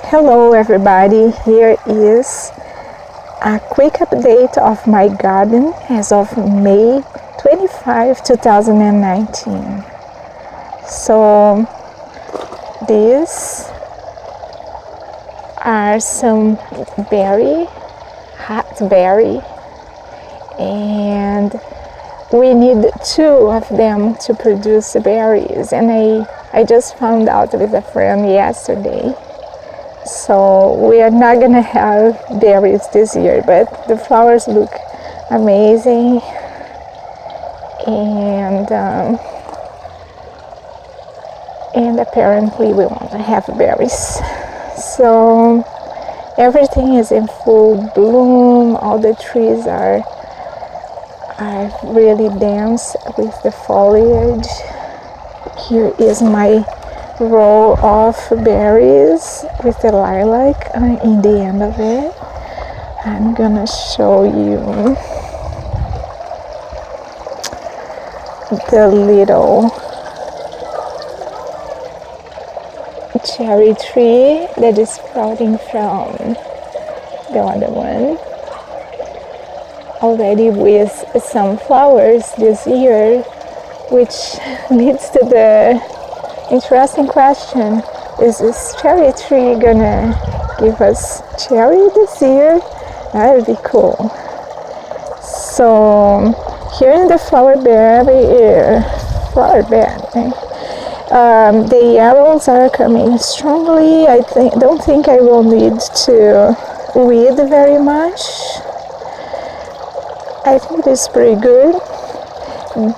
Hello everybody, here is a quick update of my garden as of May 25, 2019. So these are some hot berry, and we need 2 of them to produce berries, and I just found out with a friend yesterday. So we are not gonna have berries this year, but the flowers look amazing, and apparently we won't have berries. So everything is in full bloom. All the trees are really dense with the foliage. Here is my row of berries with the lilac in the end of it. I'm gonna show you the little cherry tree that is sprouting from the other one, already with some flowers this year, which leads to the interesting question: is this cherry tree gonna give us cherry this year? That would be cool. So here in the flower bed, the arrows are coming strongly. I don't think I will need to weed very much. I think it's pretty good.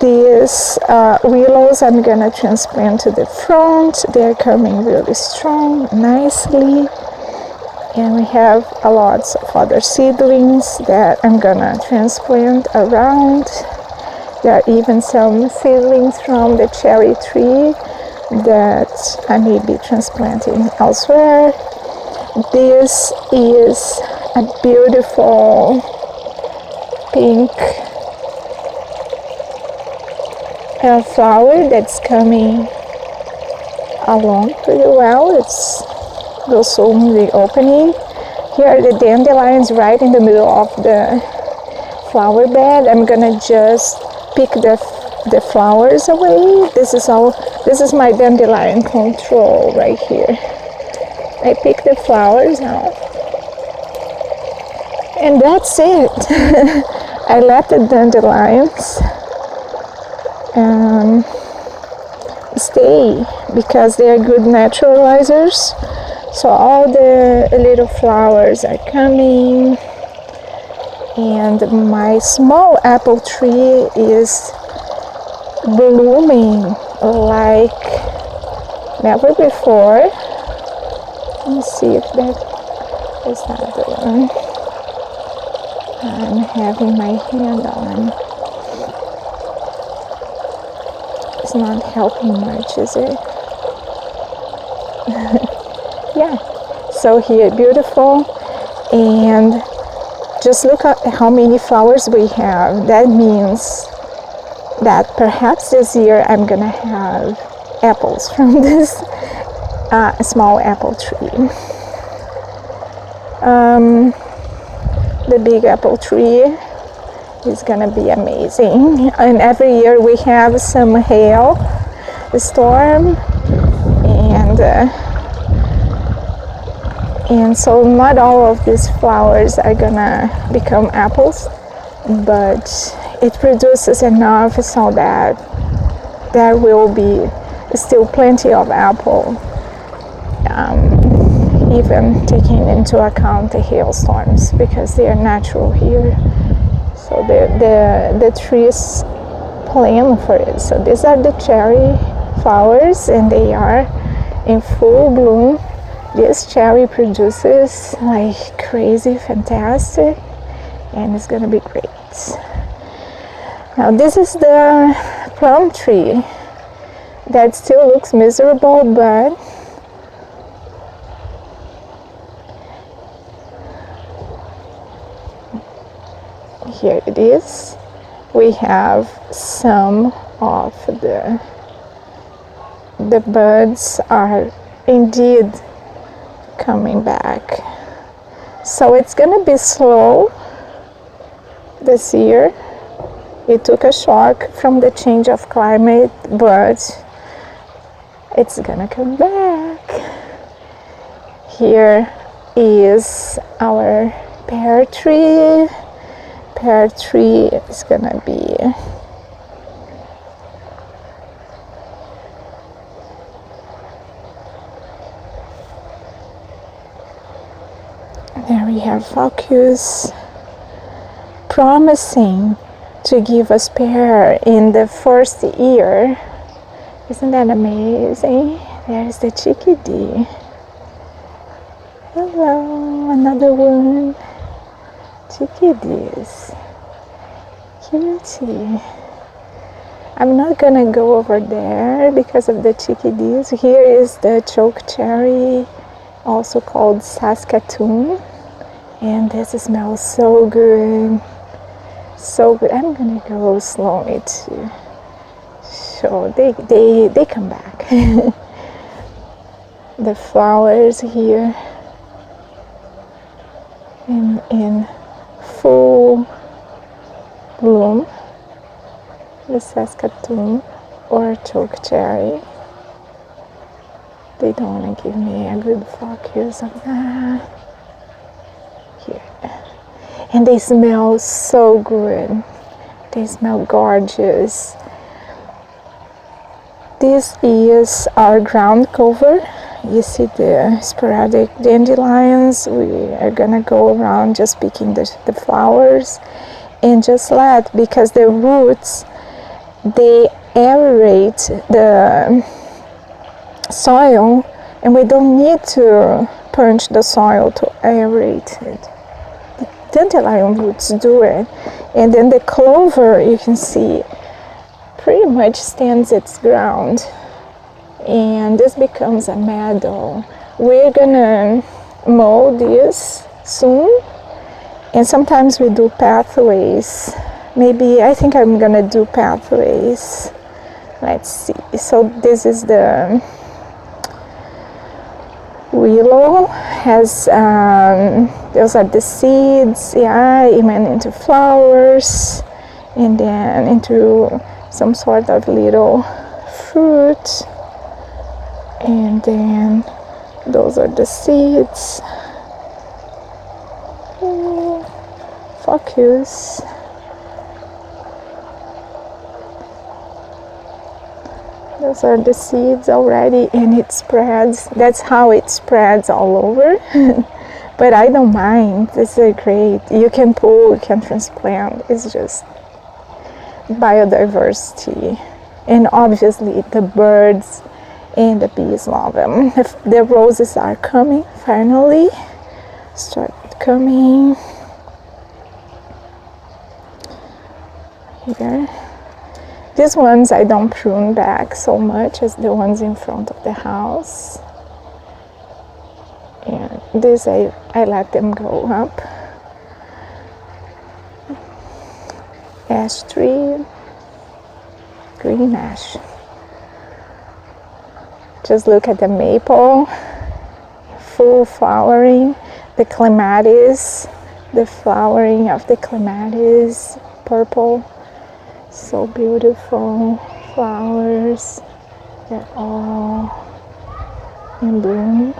These willows I'm gonna transplant to the front. They're coming really strong, nicely, and we have a lot of other seedlings that I'm gonna transplant around. There are even some seedlings from the cherry tree that I may be transplanting elsewhere. This is a beautiful pink flower that's coming along pretty well. It's also in the opening. Here are the dandelions right in the middle of the flower bed. I'm gonna just pick the flowers away. This is my dandelion control right here. I pick the flowers out, and that's it. I let the dandelions stay because they are good naturalizers. So all the little flowers are coming, and my small apple tree is blooming like never before. Let me see if that is not the one I'm having my hand on. It's not helping much, is it? Yeah, so here, beautiful. And just look at how many flowers we have. That means that perhaps this year I'm gonna have apples from this small apple tree. The big apple tree is gonna be amazing, and every year we have some hail storm, and so not all of these flowers are gonna become apples, but it produces enough so that there will be still plenty of apple, even taking into account the hailstorms, because they are natural here. So the trees plan for it. So these are the cherry flowers, and they are in full bloom. This cherry produces like crazy, fantastic, and it's gonna be great. Now this is the plum tree that still looks miserable, but here it is. We have some of the buds are indeed coming back. So it's gonna be slow this year. It took a shock from the change of climate, but it's gonna come back. Here is our pear tree. Pear tree is gonna be there. We have focus promising to give us pear in the first year. Isn't that amazing? There's the chickadee. Hello, another one. Chickadees. Cutie. I'm not gonna go over there because of the chickadees. Here is the choke cherry, also called Saskatoon. And this smells so good. So good. I'm gonna go slowly to show they come back. The flowers here in full bloom. The Saskatoon or choke cherry. They don't want to give me a good focus of that. Here. And they smell so good. They smell gorgeous. This is our ground cover. You see the sporadic dandelions. We are gonna go around just picking the flowers and just let, because the roots, they aerate the soil, and we don't need to punch the soil to aerate it. The dandelion roots do it. And then the clover, you can see, pretty much stands its ground. And this becomes a meadow. We're gonna mow this soon. And sometimes we do pathways. Maybe, I think I'm gonna do pathways. Let's see. So this is the willow. Has those are the seeds. Yeah, it went into flowers, and then into some sort of little fruit. And then those are the seeds. Focus. Those are the seeds already, and it spreads. That's how it spreads all over. But I don't mind. This is great. You can pull, you can transplant. It's just biodiversity. And obviously the birds and the bees love them. If the roses are coming, finally start coming. Here. These ones I don't prune back so much as the ones in front of the house. And this I let them go up. Ash tree, green ash. Just look at the maple, full flowering. The clematis, the flowering of the clematis, purple. So beautiful flowers. They're all in bloom.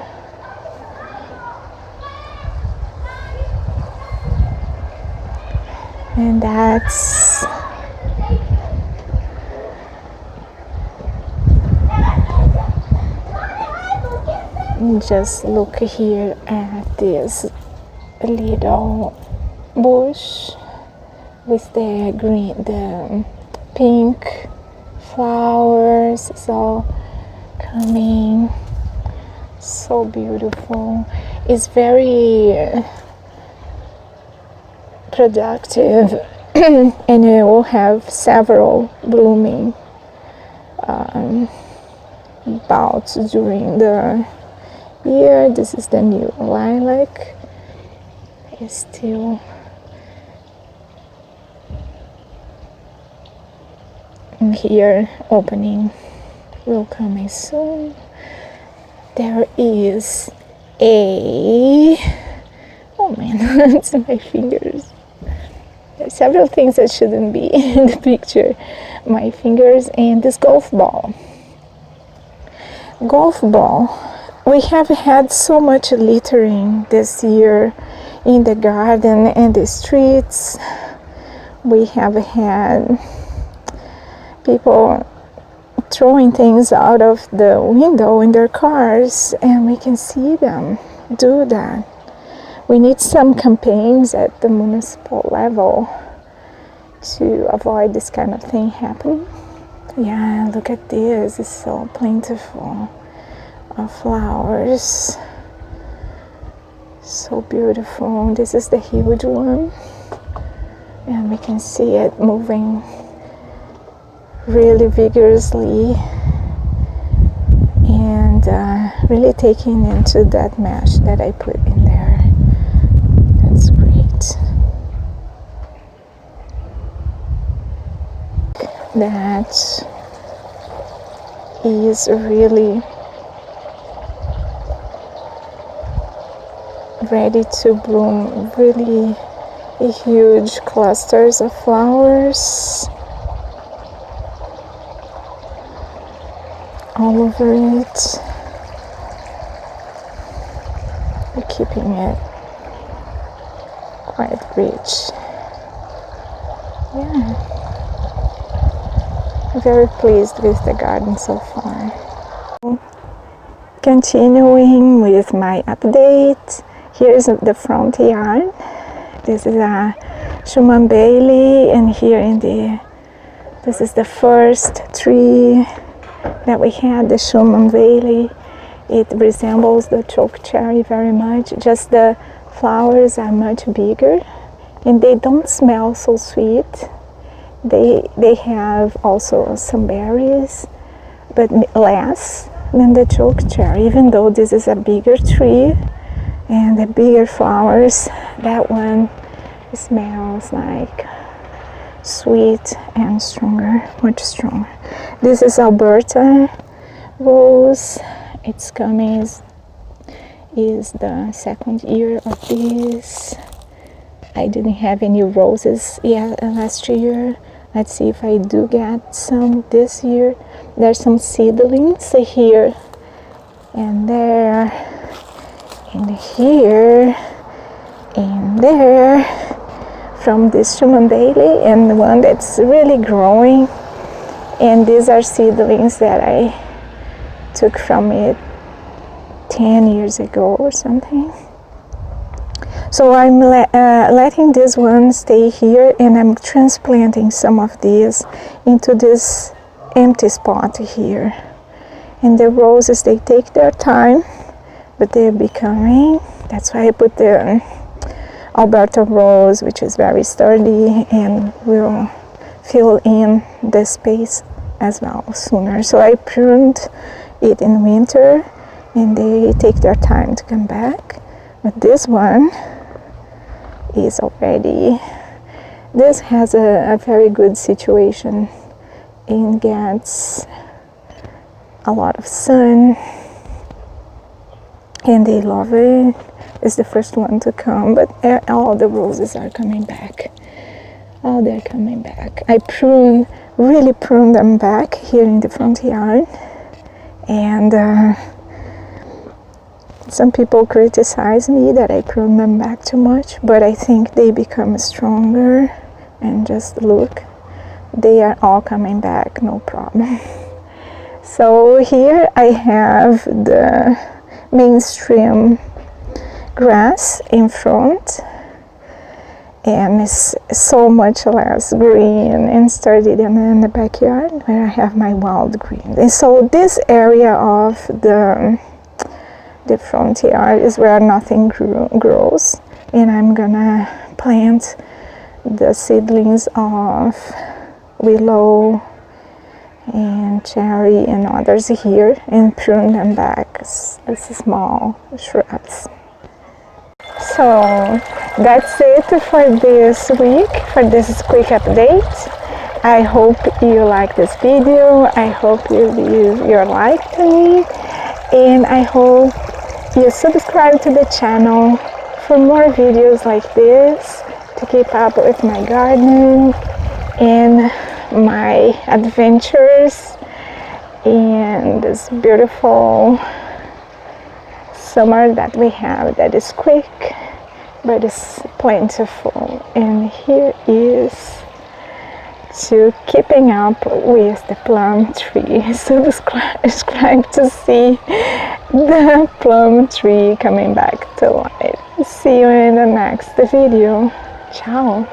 And that's just look here at this little bush with the green, the pink flowers. It's all coming. So beautiful. It's very productive and it will have several blooming bouts during the year. This is the new lilac. It's still here, opening will come soon. There is oh man, it's my fingers. There's several things that shouldn't be in the picture. My fingers and this golf ball. Golf ball. We have had so much littering this year in the garden and the streets. We have had people throwing things out of the window in their cars, and we can see them do that. We need some campaigns at the municipal level to avoid this kind of thing happening. Yeah, look at this, it's so plentiful of flowers. So beautiful. This is the huge one, and we can see it moving really vigorously and really taking into that mesh that I put in there. That's great. That is really ready to bloom, really huge clusters of flowers all over it. We're keeping it quite rich. Yeah, I'm very pleased with the garden so far. Continuing with my update, here's the front yard. This is a Schumann Bailey, and here this is the first tree that we had, the Schumann Bailey. It resembles the choke cherry very much, just the flowers are much bigger and they don't smell so sweet. They have also some berries, but less than the choke cherry, even though this is a bigger tree and the bigger flowers. That one smells like sweet and stronger, much stronger. This is Alberta rose. It's coming, is the second year of this. I didn't have any roses yet last year. Let's see if I do get some this year. There's some seedlings here and there and here and there from this Schumann Bailey, and the one that's really growing. And these are seedlings that I took from it 10 years ago or something. So I'm letting this one stay here, and I'm transplanting some of these into this empty spot here. And the roses, they take their time, but they're becoming. That's why I put the Alberta rose, which is very sturdy and will fill in the space as well sooner. So I pruned it in winter, and they take their time to come back. But this one is already, this has a very good situation and gets a lot of sun, and they love it. It's the first one to come, but all the roses are coming back. Oh, they're coming back. I really pruned them back here in the front yard, and some people criticize me that I prune them back too much, but I think they become stronger. And just look, they are all coming back, no problem. So here I have the mainstream grass in front, and it's so much less green and sturdy than in the backyard where I have my wild green. And so this area of the front yard is where nothing grows, and I'm gonna plant the seedlings of willow and cherry and others here and prune them back as small shrubs. So that's it for this week, for this quick update. I hope you like this video. I hope you leave your like to me, and I hope you subscribe to the channel for more videos like this, to keep up with my gardening and my adventures in this beautiful summer that we have, that is quick but is plentiful. And here is to keeping up with the plum tree. Subscribe to see the plum tree coming back to life. See you in the next video. Ciao.